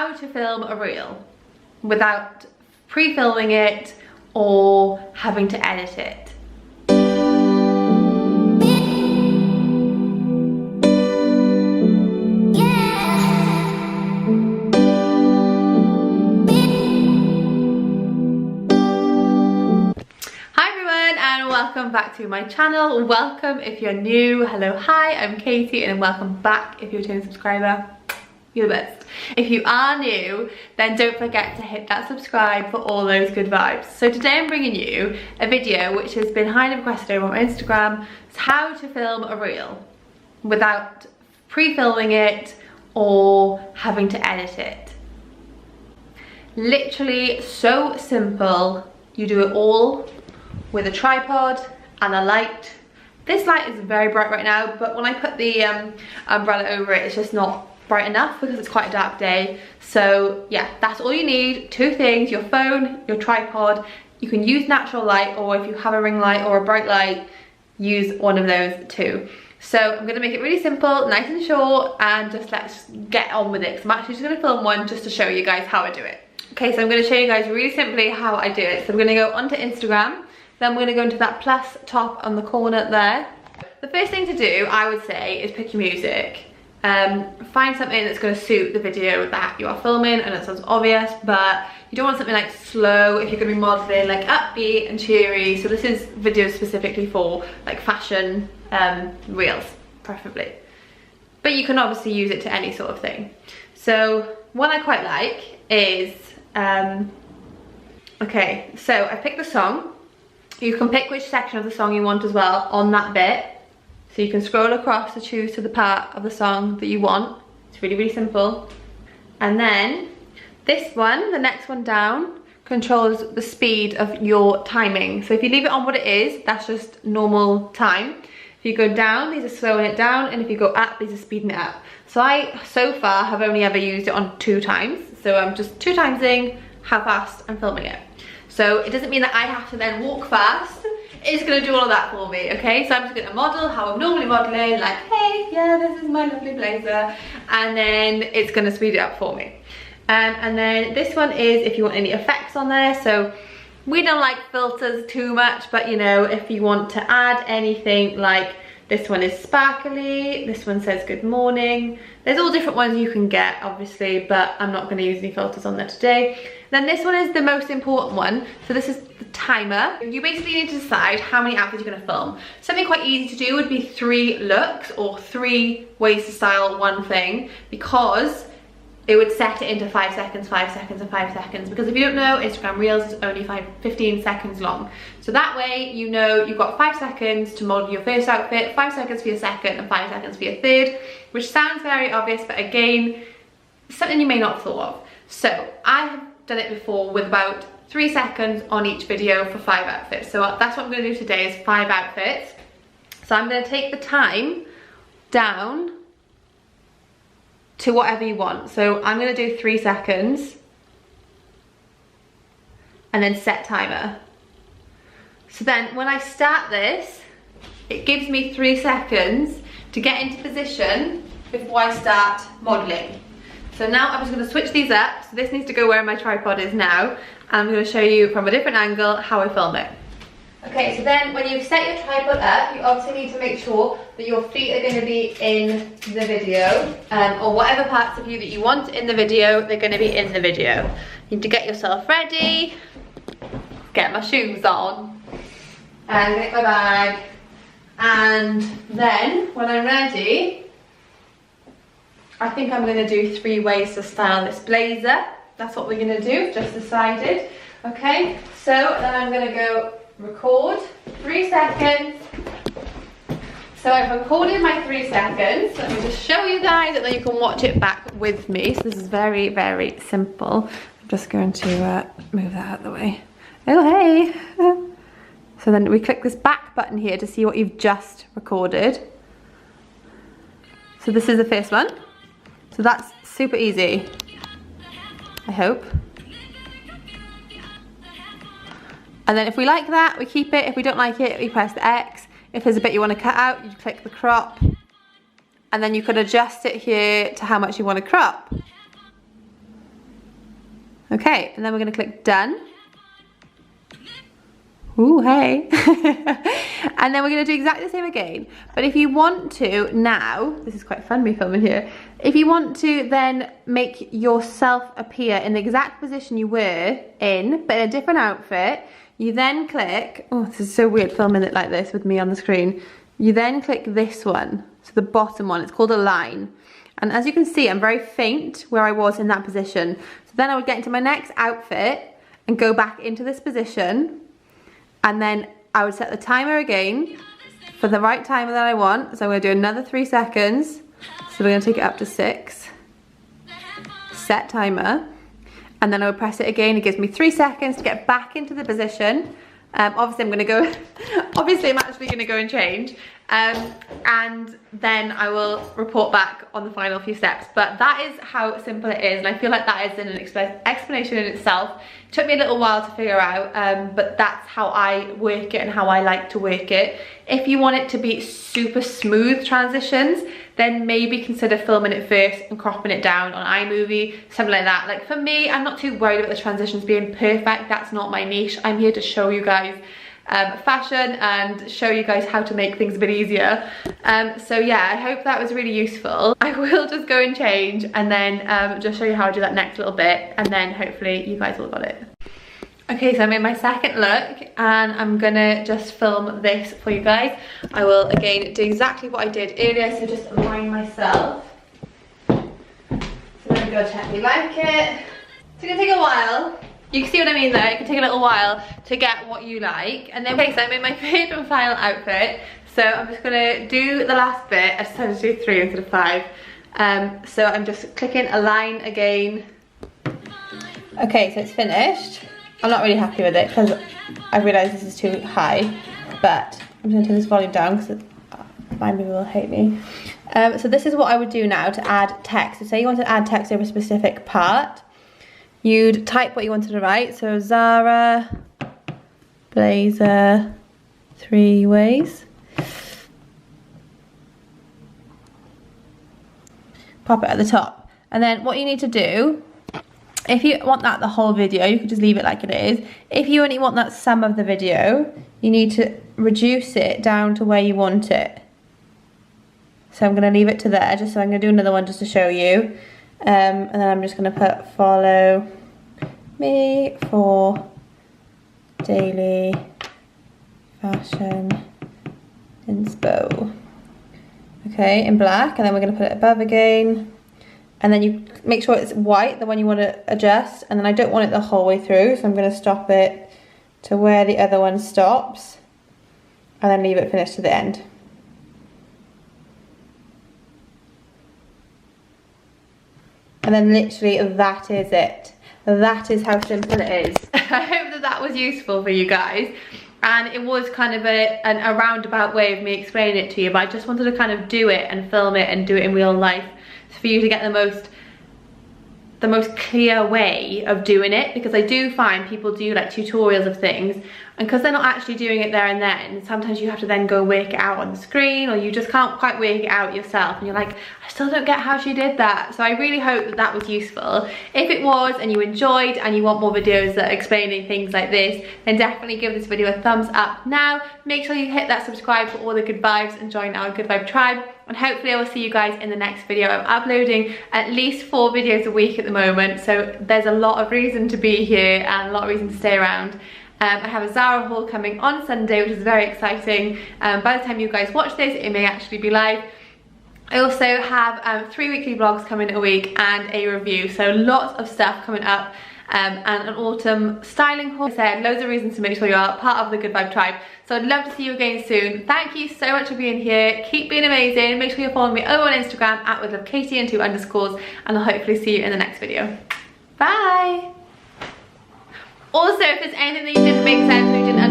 how to film a reel without pre-filming it or having to edit it. Welcome back to my channel. Welcome if you're new. Hello, hi, I'm Katie, and welcome back if you're a returning subscriber. You're the best. If you are new, then don't forget to hit that subscribe for all those good vibes. So today I'm bringing you a video which has been highly requested over on my Instagram. It's how to film a reel without pre-filming it or having to edit it. Literally so simple. You do it all with a tripod and a light. This light is very bright right now, but when I put the umbrella over it, it's just not bright enough because it's quite a dark day. So yeah, that's all you need. Two things: your phone, your tripod. You can use natural light, or if you have a ring light or a bright light, use one of those too. So I'm gonna make it really simple, nice and short, and just let's get on with it. So I'm actually just gonna film one just to show you guys how I do it. Okay, so I'm gonna show you guys really simply how I do it. So I'm gonna go onto Instagram. Then we're going to go into that plus top on the corner there. The first thing to do, I would say, is pick your music. Find something that's going to suit the video that you are filming. And it sounds obvious, but you don't want something like slow if you're going to be modeling, like upbeat and cheery. So this is video specifically for like fashion reels, preferably. But you can obviously use it to any sort of thing. So what I quite like is, okay, so I picked the song. You can pick which section of the song you want as well on that bit. So you can scroll across to choose to the part of the song that you want. It's really, really simple. And then this one, the next one down, controls the speed of your timing. So if you leave it on what it is, that's just normal time. If you go down, these are slowing it down, and if you go up, these are speeding it up. So I, so far, have only ever used it on 2 times. So I'm just 2 timesing how fast I'm filming it. So it doesn't mean that I have to then walk fast. It's gonna do all of that for me, okay? So I'm just gonna model how I'm normally modeling, like, hey, yeah, this is my lovely blazer. And then it's gonna speed it up for me. And then this one is if you want any effects on there. So we don't like filters too much, but you know, if you want to add anything, like this one is sparkly, this one says good morning. There's all different ones you can get, obviously, but I'm not gonna use any filters on there today. Then this one is the most important one. So this is the timer. You basically need to decide how many outfits you're gonna film. Something quite easy to do would be 3 looks or 3 ways to style one thing, because it would set it into 5 seconds, 5 seconds, and 5 seconds. Because if you don't know, Instagram Reels is only 15 seconds long. So that way, you know you've got 5 seconds to model your first outfit, 5 seconds for your second, and 5 seconds for your third, which sounds very obvious, but again, something you may not have thought of. So I have done it before with about 3 seconds on each video for 5 outfits. So that's what I'm gonna do today, is 5 outfits. So I'm gonna take the time down to whatever you want. So I'm gonna do 3 seconds and then set timer. So then when I start this, it gives me 3 seconds to get into position before I start modeling. So now I'm just gonna switch these up. So this needs to go where my tripod is now. And I'm gonna show you from a different angle how I film it. Okay, so then when you've set your tripod up, you obviously need to make sure that your feet are going to be in the video, or whatever parts of you that you want in the video, they're going to be in the video. You need to get yourself ready, get my shoes on, and get my bag, and then when I'm ready, I think I'm going to do 3 ways to style this blazer. That's what we're going to do, just decided. Okay, so then I'm going to go record 3 seconds. So I've recorded my 3 seconds. Let me just show you guys, and then you can watch it back with me. So this is very, very simple. I'm just going to move that out of the way. Oh, hey. So then we click this back button here to see what you've just recorded. So this is the first one. So that's super easy, I hope. And then if we like that, we keep it. If we don't like it, we press the X. If there's a bit you want to cut out, you click the crop. And then you could adjust it here to how much you want to crop. Okay, and then we're gonna click done. Ooh, hey. And then we're gonna do exactly the same again. But if you want to now, this is quite fun me filming here. If you want to then make yourself appear in the exact position you were in, but in a different outfit, you then click, oh, this is so weird filming it like this with me on the screen. You then click this one, so the bottom one, it's called Align. And as you can see, I'm very faint where I was in that position. So then I would get into my next outfit and go back into this position. And then I would set the timer again for the right timer that I want. So I'm gonna do another 3 seconds. So we're gonna take it up to 6. Set timer. And then I would press it again. It gives me 3 seconds to get back into the position. Obviously I'm gonna go, obviously I'm actually gonna go and change. And then I will report back on the final few steps. But that is how simple it is, and I feel like that is an explanation in itself. It took me a little while to figure out, but that's how I work it and how I like to work it. If you want it to be super smooth transitions, then maybe consider filming it first and cropping it down on iMovie, something like that. Like for me, I'm not too worried about the transitions being perfect. That's not my niche. I'm here to show you guys fashion and show you guys how to make things a bit easier. So yeah, I hope that was really useful. I will just go and change and then just show you how I do that next little bit, and then hopefully you guys all got it. Okay, so I'm in my second look and I'm gonna just film this for you guys. I will again do exactly what I did earlier, so just align myself. So then go check me like it. It's gonna take a while. You can see what I mean there, it can take a little while to get what you like. And then, okay, so I'm in my third and final outfit. So I'm just gonna do the last bit. I decided to do 3 instead of 5. So I'm just clicking Align again. Okay, so it's finished. I'm not really happy with it because I realise this is too high, but I'm going to turn this volume down because my movie will hate me. So this is what I would do now to add text. So say you want to add text over a specific part, you'd type what you wanted to write. So Zara blazer 3 ways. Pop it at the top. And then what you need to do, if you want that the whole video, you could just leave it like it is. If you only want that some of the video, you need to reduce it down to where you want it. So I'm going to leave it to there, just so I'm going to do another one just to show you. And then I'm just going to put follow me for daily fashion inspo. Okay, in black, and then we're going to put it above again. And then you make sure it's white, the one you want to adjust. And then I don't want it the whole way through, so I'm going to stop it to where the other one stops. And then leave it finished to the end. And then literally that is it. That is how simple it is. I hope that that was useful for you guys. And it was kind of a roundabout way of me explaining it to you, but I just wanted to kind of do it and film it and do it in real life for you to get the most clear way of doing it, because I do find people do like tutorials of things, and because they're not actually doing it there and then, sometimes you have to then go work it out on the screen, or you just can't quite work it out yourself and you're like, I still don't get how she did that. So I really hope that that was useful. If it was and you enjoyed and you want more videos that are explaining things like this, then definitely give this video a thumbs up now. Make sure you hit that subscribe for all the good vibes and join our Good Vibe tribe. And hopefully I will see you guys in the next video. I'm uploading at least 4 videos a week at the moment, so there's a lot of reason to be here and a lot of reason to stay around. I have a Zara haul coming on Sunday, which is very exciting. By the time you guys watch this, it may actually be live. I also have 3 weekly vlogs coming a week and a review, so lots of stuff coming up. And an autumn styling haul. I said, loads of reasons to make sure you are part of the Good Vibe tribe. So I'd love to see you again soon. Thank you so much for being here. Keep being amazing. Make sure you're following me over on Instagram at withlovekatie and 2 underscores, and I'll hopefully see you in the next video. Bye. Also, if there's anything that you didn't make sense or you didn't